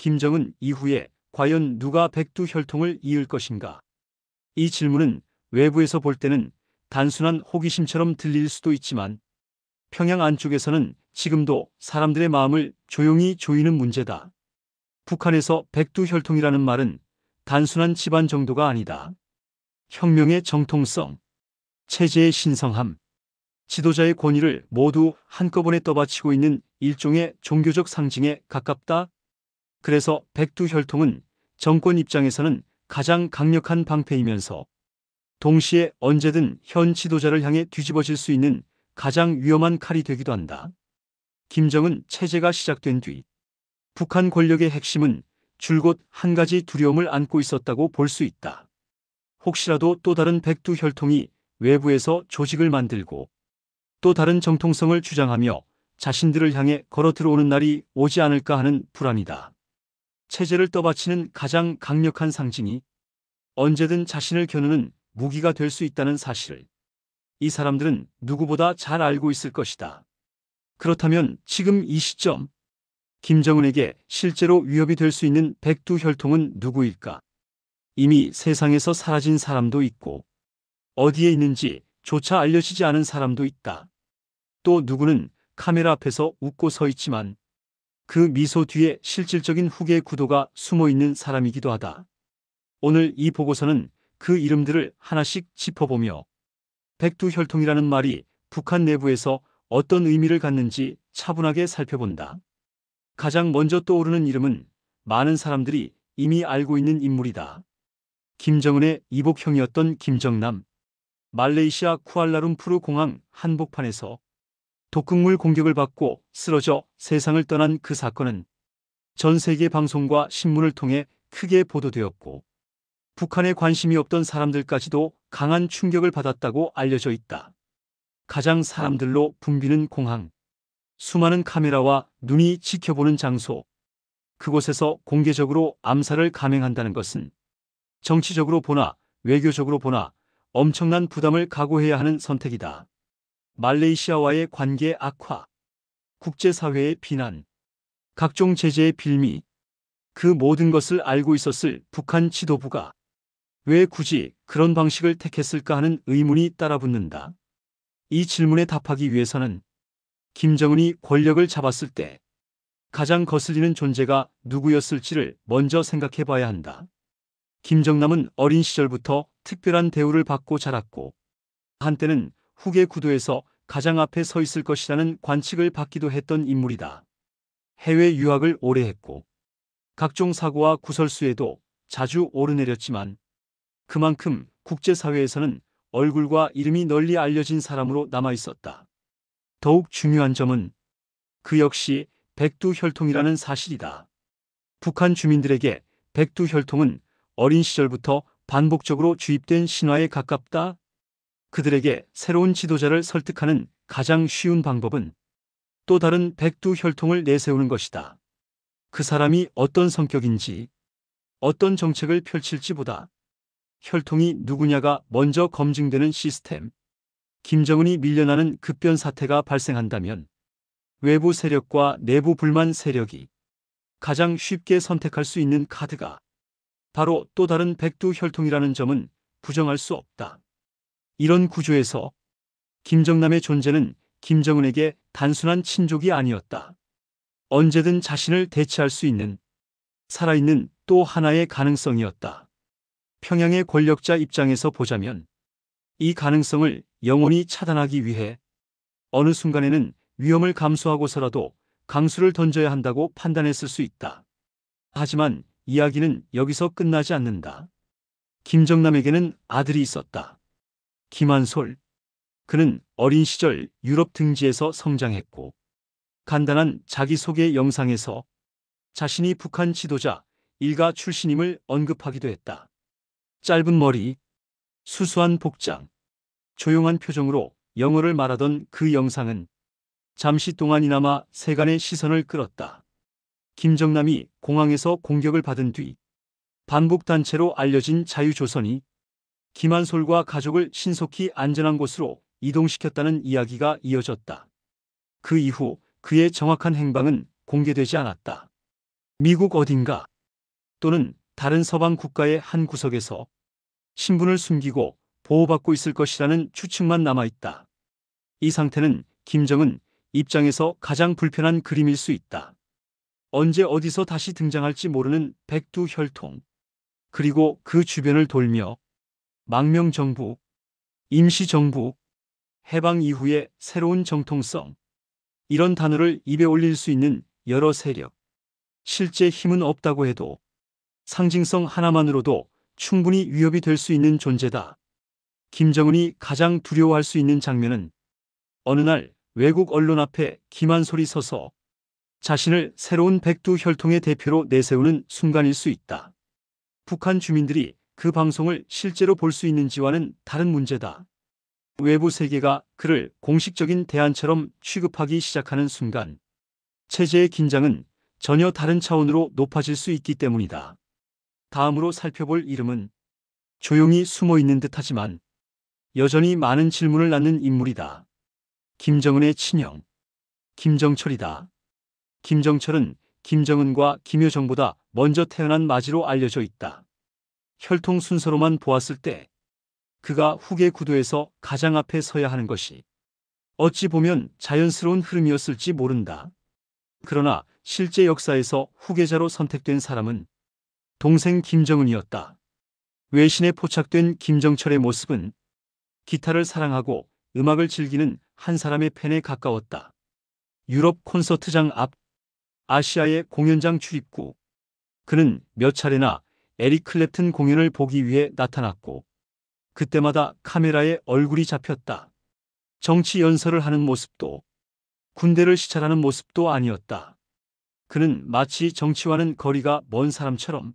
김정은 이후에 과연 누가 백두 혈통을 이을 것인가? 이 질문은 외부에서 볼 때는 단순한 호기심처럼 들릴 수도 있지만 평양 안쪽에서는 지금도 사람들의 마음을 조용히 조이는 문제다. 북한에서 백두 혈통이라는 말은 단순한 집안 정도가 아니다. 혁명의 정통성, 체제의 신성함, 지도자의 권위를 모두 한꺼번에 떠받치고 있는 일종의 종교적 상징에 가깝다. 그래서 백두 혈통은 정권 입장에서는 가장 강력한 방패이면서 동시에 언제든 현 지도자를 향해 뒤집어질 수 있는 가장 위험한 칼이 되기도 한다. 김정은 체제가 시작된 뒤 북한 권력의 핵심은 줄곧 한 가지 두려움을 안고 있었다고 볼 수 있다. 혹시라도 또 다른 백두 혈통이 외부에서 조직을 만들고 또 다른 정통성을 주장하며 자신들을 향해 걸어 들어오는 날이 오지 않을까 하는 불안이다. 체제를 떠받치는 가장 강력한 상징이 언제든 자신을 겨누는 무기가 될 수 있다는 사실을 이 사람들은 누구보다 잘 알고 있을 것이다. 그렇다면 지금 이 시점, 김정은에게 실제로 위협이 될 수 있는 백두 혈통은 누구일까? 이미 세상에서 사라진 사람도 있고 어디에 있는지 조차 알려지지 않은 사람도 있다. 또 누구는 카메라 앞에서 웃고 서 있지만 그 미소 뒤에 실질적인 후계의 구도가 숨어 있는 사람이기도 하다. 오늘 이 보고서는 그 이름들을 하나씩 짚어보며 백두 혈통이라는 말이 북한 내부에서 어떤 의미를 갖는지 차분하게 살펴본다. 가장 먼저 떠오르는 이름은 많은 사람들이 이미 알고 있는 인물이다. 김정은의 이복형이었던 김정남. 말레이시아 쿠알라룸푸르 공항 한복판에서 독극물 공격을 받고 쓰러져 세상을 떠난 그 사건은 전 세계 방송과 신문을 통해 크게 보도되었고 북한에 관심이 없던 사람들까지도 강한 충격을 받았다고 알려져 있다. 가장 사람들로 붐비는 공항, 수많은 카메라와 눈이 지켜보는 장소, 그곳에서 공개적으로 암살을 감행한다는 것은 정치적으로 보나 외교적으로 보나 엄청난 부담을 각오해야 하는 선택이다. 말레이시아와의 관계 악화, 국제사회의 비난, 각종 제재의 빌미, 그 모든 것을 알고 있었을 북한 지도부가 왜 굳이 그런 방식을 택했을까 하는 의문이 따라붙는다. 이 질문에 답하기 위해서는 김정은이 권력을 잡았을 때 가장 거슬리는 존재가 누구였을지를 먼저 생각해 봐야 한다. 김정남은 어린 시절부터 특별한 대우를 받고 자랐고 한때는 후계 구도에서 가장 앞에 서 있을 것이라는 관측을 받기도 했던 인물이다. 해외 유학을 오래 했고 각종 사고와 구설수에도 자주 오르내렸지만 그만큼 국제사회에서는 얼굴과 이름이 널리 알려진 사람으로 남아 있었다. 더욱 중요한 점은 그 역시 백두 혈통이라는 사실이다. 북한 주민들에게 백두 혈통은 어린 시절부터 반복적으로 주입된 신화에 가깝다. 그들에게 새로운 지도자를 설득하는 가장 쉬운 방법은 또 다른 백두 혈통을 내세우는 것이다. 그 사람이 어떤 성격인지, 어떤 정책을 펼칠지보다 혈통이 누구냐가 먼저 검증되는 시스템. 김정은이 밀려나는 급변 사태가 발생한다면 외부 세력과 내부 불만 세력이 가장 쉽게 선택할 수 있는 카드가 바로 또 다른 백두 혈통이라는 점은 부정할 수 없다. 이런 구조에서 김정남의 존재는 김정은에게 단순한 친족이 아니었다. 언제든 자신을 대체할 수 있는 살아있는 또 하나의 가능성이었다. 평양의 권력자 입장에서 보자면 이 가능성을 영원히 차단하기 위해 어느 순간에는 위험을 감수하고서라도 강수를 던져야 한다고 판단했을 수 있다. 하지만 이야기는 여기서 끝나지 않는다. 김정남에게는 아들이 있었다. 김한솔. 그는 어린 시절 유럽 등지에서 성장했고 간단한 자기소개 영상에서 자신이 북한 지도자 일가 출신임을 언급하기도 했다. 짧은 머리, 수수한 복장, 조용한 표정으로 영어를 말하던 그 영상은 잠시 동안이나마 세간의 시선을 끌었다. 김정남이 공항에서 공격을 받은 뒤 반북단체로 알려진 자유조선이 김한솔과 가족을 신속히 안전한 곳으로 이동시켰다는 이야기가 이어졌다. 그 이후 그의 정확한 행방은 공개되지 않았다. 미국 어딘가 또는 다른 서방 국가의 한 구석에서 신분을 숨기고 보호받고 있을 것이라는 추측만 남아있다. 이 상태는 김정은 입장에서 가장 불편한 그림일 수 있다. 언제 어디서 다시 등장할지 모르는 백두혈통, 그리고 그 주변을 돌며 망명정부, 임시정부, 해방 이후의 새로운 정통성, 이런 단어를 입에 올릴 수 있는 여러 세력, 실제 힘은 없다고 해도 상징성 하나만으로도 충분히 위협이 될 수 있는 존재다. 김정은이 가장 두려워할 수 있는 장면은 어느 날 외국 언론 앞에 기만소리 서서 자신을 새로운 백두혈통의 대표로 내세우는 순간일 수 있다. 북한 주민들이 그 방송을 실제로 볼 수 있는지와는 다른 문제다. 외부 세계가 그를 공식적인 대안처럼 취급하기 시작하는 순간 체제의 긴장은 전혀 다른 차원으로 높아질 수 있기 때문이다. 다음으로 살펴볼 이름은 조용히 숨어 있는 듯하지만 여전히 많은 질문을 낳는 인물이다. 김정은의 친형, 김정철이다. 김정철은 김정은과 김여정보다 먼저 태어난 맞이로 알려져 있다. 혈통 순서로만 보았을 때 그가 후계 구도에서 가장 앞에 서야 하는 것이 어찌 보면 자연스러운 흐름이었을지 모른다. 그러나 실제 역사에서 후계자로 선택된 사람은 동생 김정은이었다. 외신에 포착된 김정철의 모습은 기타를 사랑하고 음악을 즐기는 한 사람의 팬에 가까웠다. 유럽 콘서트장 앞, 아시아의 공연장 출입구. 그는 몇 차례나 에릭 클랩튼 공연을 보기 위해 나타났고 그때마다 카메라에 얼굴이 잡혔다. 정치 연설을 하는 모습도 군대를 시찰하는 모습도 아니었다. 그는 마치 정치와는 거리가 먼 사람처럼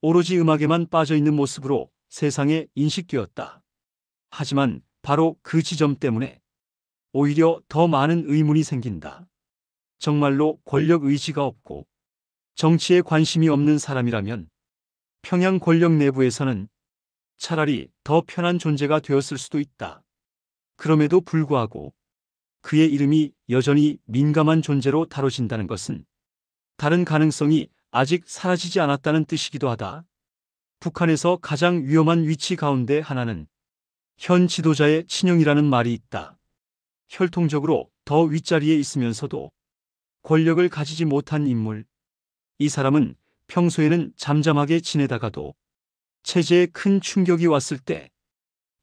오로지 음악에만 빠져있는 모습으로 세상에 인식되었다. 하지만 바로 그 지점 때문에 오히려 더 많은 의문이 생긴다. 정말로 권력 의지가 없고 정치에 관심이 없는 사람이라면 평양 권력 내부에서는 차라리 더 편한 존재가 되었을 수도 있다. 그럼에도 불구하고 그의 이름이 여전히 민감한 존재로 다뤄진다는 것은 다른 가능성이 아직 사라지지 않았다는 뜻이기도 하다. 북한에서 가장 위험한 위치 가운데 하나는 현 지도자의 친형이라는 말이 있다. 혈통적으로 더 윗자리에 있으면서도 권력을 가지지 못한 인물. 이 사람은 평소에는 잠잠하게 지내다가도 체제에 큰 충격이 왔을 때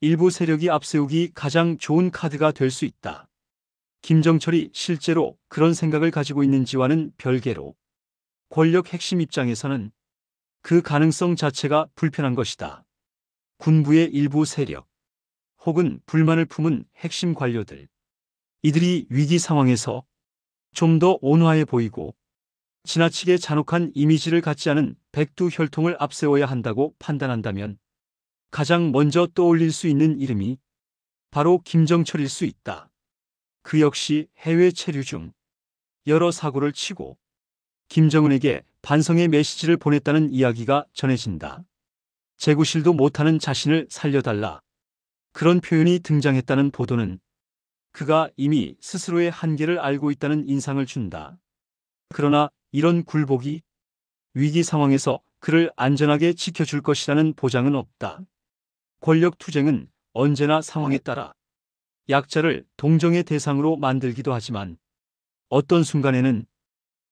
일부 세력이 앞세우기 가장 좋은 카드가 될 수 있다. 김정철이 실제로 그런 생각을 가지고 있는지와는 별개로 권력 핵심 입장에서는 그 가능성 자체가 불편한 것이다. 군부의 일부 세력 혹은 불만을 품은 핵심 관료들. 이들이 위기 상황에서 좀 더 온화해 보이고 지나치게 잔혹한 이미지를 갖지 않은 백두혈통을 앞세워야 한다고 판단한다면 가장 먼저 떠올릴 수 있는 이름이 바로 김정철일 수 있다. 그 역시 해외 체류 중 여러 사고를 치고 김정은에게 반성의 메시지를 보냈다는 이야기가 전해진다. 재구실도 못하는 자신을 살려달라. 그런 표현이 등장했다는 보도는 그가 이미 스스로의 한계를 알고 있다는 인상을 준다. 그러나 이런 굴복이 위기 상황에서 그를 안전하게 지켜줄 것이라는 보장은 없다. 권력 투쟁은 언제나 상황에 따라 약자를 동정의 대상으로 만들기도 하지만 어떤 순간에는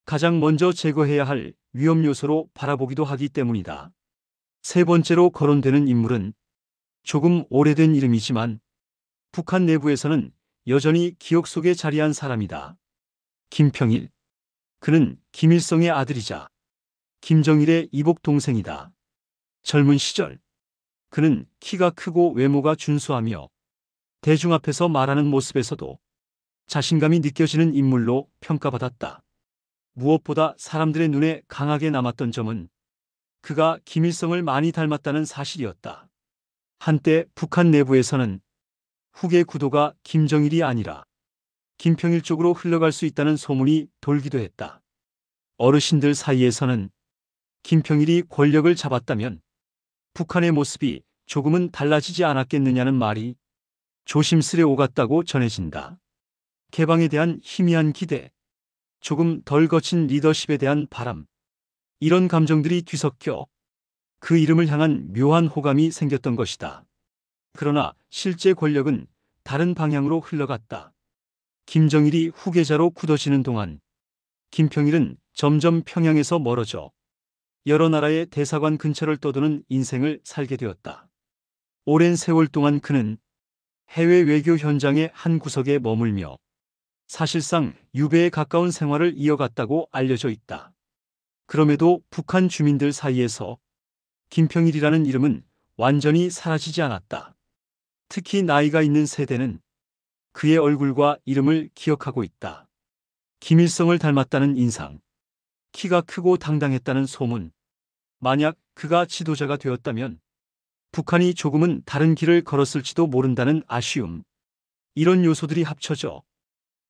가장 먼저 제거해야 할 위험 요소로 바라보기도 하기 때문이다. 세 번째로 거론되는 인물은 조금 오래된 이름이지만 북한 내부에서는 여전히 기억 속에 자리한 사람이다. 김평일. 그는 김일성의 아들이자 김정일의 이복 동생이다. 젊은 시절 그는 키가 크고 외모가 준수하며 대중 앞에서 말하는 모습에서도 자신감이 느껴지는 인물로 평가받았다. 무엇보다 사람들의 눈에 강하게 남았던 점은 그가 김일성을 많이 닮았다는 사실이었다. 한때 북한 내부에서는 후계 구도가 김정일이 아니라 김평일 쪽으로 흘러갈 수 있다는 소문이 돌기도 했다. 어르신들 사이에서는 김평일이 권력을 잡았다면 북한의 모습이 조금은 달라지지 않았겠느냐는 말이 조심스레 오갔다고 전해진다. 개방에 대한 희미한 기대, 조금 덜 거친 리더십에 대한 바람, 이런 감정들이 뒤섞여 그 이름을 향한 묘한 호감이 생겼던 것이다. 그러나 실제 권력은 다른 방향으로 흘러갔다. 김정일이 후계자로 굳어지는 동안 김평일은 점점 평양에서 멀어져 여러 나라의 대사관 근처를 떠도는 인생을 살게 되었다. 오랜 세월 동안 그는 해외 외교 현장의 한 구석에 머물며 사실상 유배에 가까운 생활을 이어갔다고 알려져 있다. 그럼에도 북한 주민들 사이에서 김평일이라는 이름은 완전히 사라지지 않았다. 특히 나이가 있는 세대는 그의 얼굴과 이름을 기억하고 있다. 김일성을 닮았다는 인상, 키가 크고 당당했다는 소문, 만약 그가 지도자가 되었다면 북한이 조금은 다른 길을 걸었을지도 모른다는 아쉬움, 이런 요소들이 합쳐져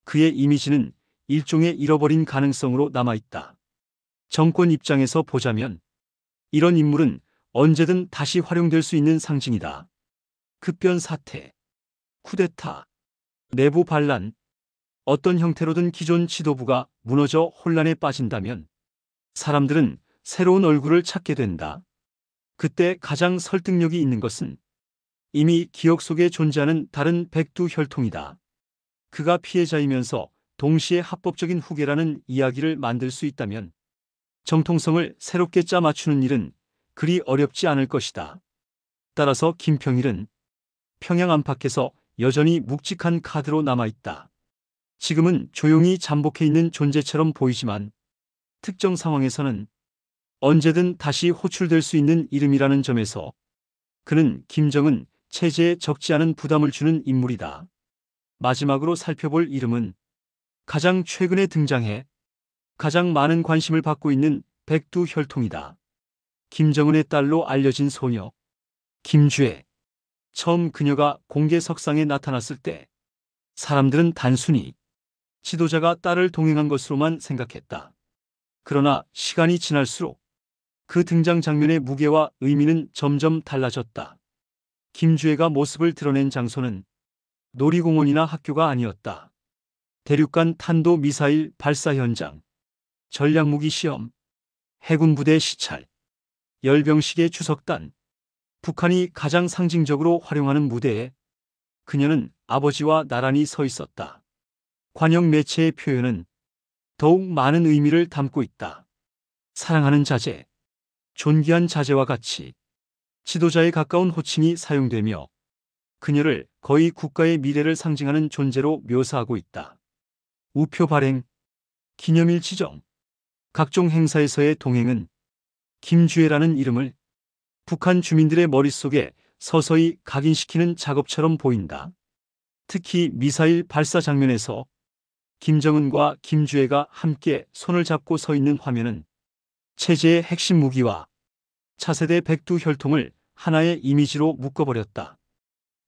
그의 이미지는 일종의 잃어버린 가능성으로 남아있다. 정권 입장에서 보자면 이런 인물은 언제든 다시 활용될 수 있는 상징이다. 급변 사태, 쿠데타, 내부 반란, 어떤 형태로든 기존 지도부가 무너져 혼란에 빠진다면 사람들은 새로운 얼굴을 찾게 된다. 그때 가장 설득력이 있는 것은 이미 기억 속에 존재하는 다른 백두혈통이다. 그가 피해자이면서 동시에 합법적인 후계라는 이야기를 만들 수 있다면 정통성을 새롭게 짜 맞추는 일은 그리 어렵지 않을 것이다. 따라서 김평일은 평양 안팎에서 여전히 묵직한 카드로 남아있다. 지금은 조용히 잠복해 있는 존재처럼 보이지만 특정 상황에서는 언제든 다시 호출될 수 있는 이름이라는 점에서 그는 김정은 체제에 적지 않은 부담을 주는 인물이다. 마지막으로 살펴볼 이름은 가장 최근에 등장해 가장 많은 관심을 받고 있는 백두혈통이다. 김정은의 딸로 알려진 소녀 김주애. 처음 그녀가 공개석상에 나타났을 때 사람들은 단순히 지도자가 딸을 동행한 것으로만 생각했다. 그러나 시간이 지날수록 그 등장 장면의 무게와 의미는 점점 달라졌다. 김주애가 모습을 드러낸 장소는 놀이공원이나 학교가 아니었다. 대륙간 탄도 미사일 발사 현장, 전략무기 시험, 해군 부대 시찰, 열병식의 주석단, 북한이 가장 상징적으로 활용하는 무대에 그녀는 아버지와 나란히 서 있었다. 관영 매체의 표현은 더욱 많은 의미를 담고 있다. 사랑하는 자제, 존귀한 자제와 같이 지도자에 가까운 호칭이 사용되며 그녀를 거의 국가의 미래를 상징하는 존재로 묘사하고 있다. 우표 발행, 기념일 지정, 각종 행사에서의 동행은 김주애라는 이름을 북한 주민들의 머릿속에 서서히 각인시키는 작업처럼 보인다. 특히 미사일 발사 장면에서 김정은과 김주애가 함께 손을 잡고 서 있는 화면은 체제의 핵심 무기와 차세대 백두혈통을 하나의 이미지로 묶어버렸다.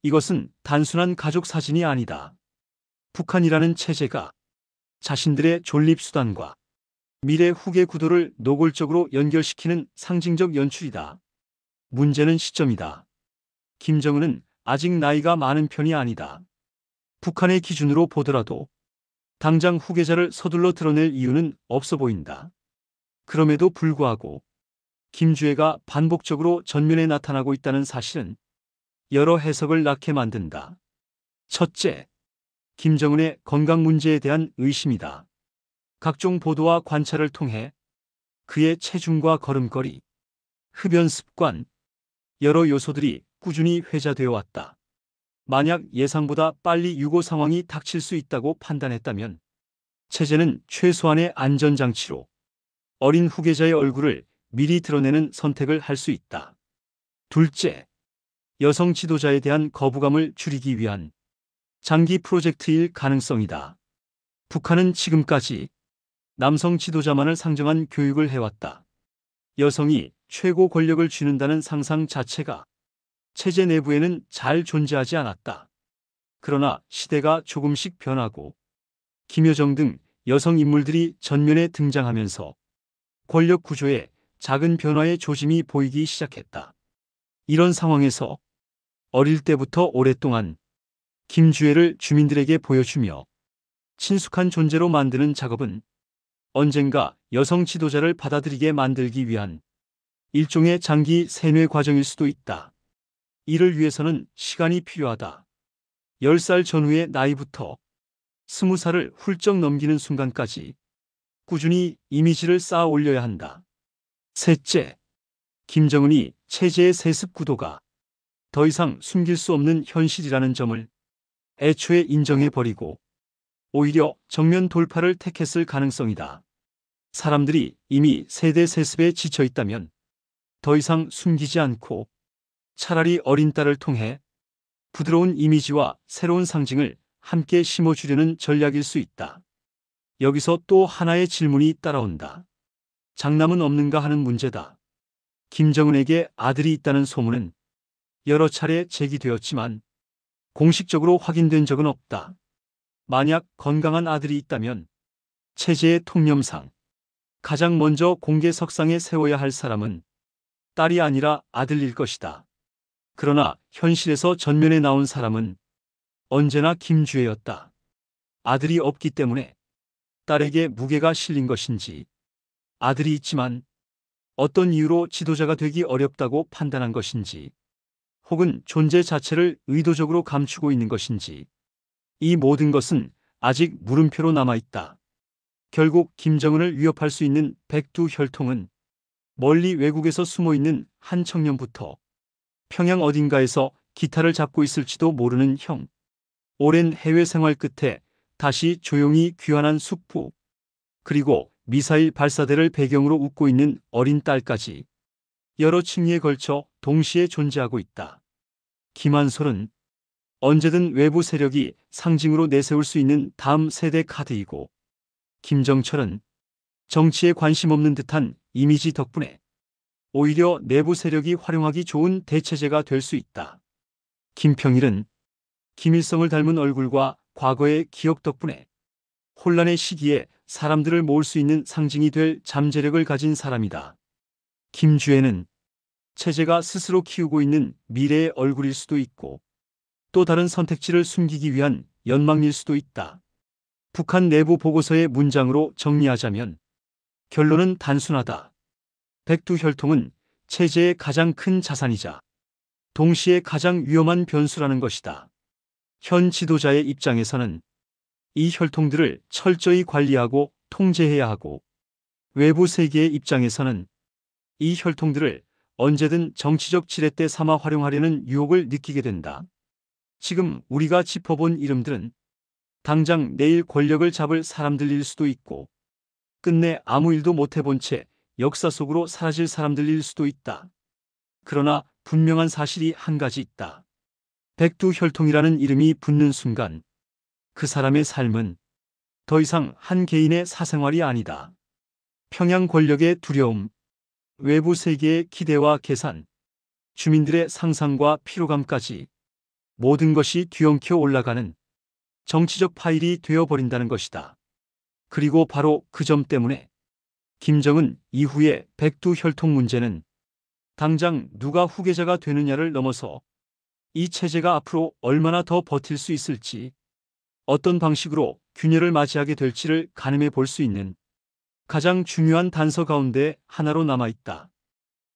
이것은 단순한 가족 사진이 아니다. 북한이라는 체제가 자신들의 존립수단과 미래 후계 구도를 노골적으로 연결시키는 상징적 연출이다. 문제는 시점이다. 김정은은 아직 나이가 많은 편이 아니다. 북한의 기준으로 보더라도 당장 후계자를 서둘러 드러낼 이유는 없어 보인다. 그럼에도 불구하고 김주애가 반복적으로 전면에 나타나고 있다는 사실은 여러 해석을 낳게 만든다. 첫째, 김정은의 건강 문제에 대한 의심이다. 각종 보도와 관찰을 통해 그의 체중과 걸음걸이, 흡연 습관, 여러 요소들이 꾸준히 회자되어 왔다. 만약 예상보다 빨리 유고 상황이 닥칠 수 있다고 판단했다면 체제는 최소한의 안전장치로 어린 후계자의 얼굴을 미리 드러내는 선택을 할 수 있다. 둘째, 여성 지도자에 대한 거부감을 줄이기 위한 장기 프로젝트일 가능성이다. 북한은 지금까지 남성 지도자만을 상정한 교육을 해왔다. 여성이 최고 권력을 쥐는다는 상상 자체가 체제 내부에는 잘 존재하지 않았다. 그러나 시대가 조금씩 변하고 김여정 등 여성 인물들이 전면에 등장하면서 권력 구조에 작은 변화의 조짐이 보이기 시작했다. 이런 상황에서 어릴 때부터 오랫동안 김주애를 주민들에게 보여주며 친숙한 존재로 만드는 작업은 언젠가 여성 지도자를 받아들이게 만들기 위한 일종의 장기 세뇌 과정일 수도 있다. 이를 위해서는 시간이 필요하다. 10살 전후의 나이부터 20살을 훌쩍 넘기는 순간까지 꾸준히 이미지를 쌓아 올려야 한다. 셋째, 김정은이 체제의 세습 구도가 더 이상 숨길 수 없는 현실이라는 점을 애초에 인정해버리고 오히려 정면 돌파를 택했을 가능성이다. 사람들이 이미 세대 세습에 지쳐 있다면 더 이상 숨기지 않고 차라리 어린 딸을 통해 부드러운 이미지와 새로운 상징을 함께 심어주려는 전략일 수 있다. 여기서 또 하나의 질문이 따라온다. 장남은 없는가 하는 문제다. 김정은에게 아들이 있다는 소문은 여러 차례 제기되었지만 공식적으로 확인된 적은 없다. 만약 건강한 아들이 있다면 체제의 통념상 가장 먼저 공개석상에 세워야 할 사람은 딸이 아니라 아들일 것이다. 그러나 현실에서 전면에 나온 사람은 언제나 김주애였다. 아들이 없기 때문에 딸에게 무게가 실린 것인지, 아들이 있지만 어떤 이유로 지도자가 되기 어렵다고 판단한 것인지, 혹은 존재 자체를 의도적으로 감추고 있는 것인지, 이 모든 것은 아직 물음표로 남아있다. 결국 김정은을 위협할 수 있는 백두혈통은 멀리 외국에서 숨어있는 한 청년부터 평양 어딘가에서 기타를 잡고 있을지도 모르는 형, 오랜 해외 생활 끝에 다시 조용히 귀환한 숙부, 그리고 미사일 발사대를 배경으로 웃고 있는 어린 딸까지 여러 층위에 걸쳐 동시에 존재하고 있다. 김한솔은 언제든 외부 세력이 상징으로 내세울 수 있는 다음 세대 카드이고, 김정철은 정치에 관심 없는 듯한 이미지 덕분에 오히려 내부 세력이 활용하기 좋은 대체제가 될 수 있다. 김평일은 김일성을 닮은 얼굴과 과거의 기억 덕분에 혼란의 시기에 사람들을 모을 수 있는 상징이 될 잠재력을 가진 사람이다. 김주애는 체제가 스스로 키우고 있는 미래의 얼굴일 수도 있고, 또 다른 선택지를 숨기기 위한 연막일 수도 있다. 북한 내부 보고서의 문장으로 정리하자면 결론은 단순하다. 백두혈통은 체제의 가장 큰 자산이자 동시에 가장 위험한 변수라는 것이다. 현 지도자의 입장에서는 이 혈통들을 철저히 관리하고 통제해야 하고, 외부 세계의 입장에서는 이 혈통들을 언제든 정치적 지렛대 삼아 활용하려는 유혹을 느끼게 된다. 지금 우리가 짚어본 이름들은 당장 내일 권력을 잡을 사람들일 수도 있고, 끝내 아무 일도 못해본 채 역사 속으로 사라질 사람들일 수도 있다. 그러나 분명한 사실이 한 가지 있다. 백두혈통이라는 이름이 붙는 순간 그 사람의 삶은 더 이상 한 개인의 사생활이 아니다. 평양 권력의 두려움, 외부 세계의 기대와 계산, 주민들의 상상과 피로감까지 모든 것이 뒤엉켜 올라가는 정치적 파일이 되어버린다는 것이다. 그리고 바로 그 점 때문에 김정은 이후의 백두혈통 문제는 당장 누가 후계자가 되느냐를 넘어서 이 체제가 앞으로 얼마나 더 버틸 수 있을지, 어떤 방식으로 균열을 맞이하게 될지를 가늠해 볼 수 있는 가장 중요한 단서 가운데 하나로 남아있다.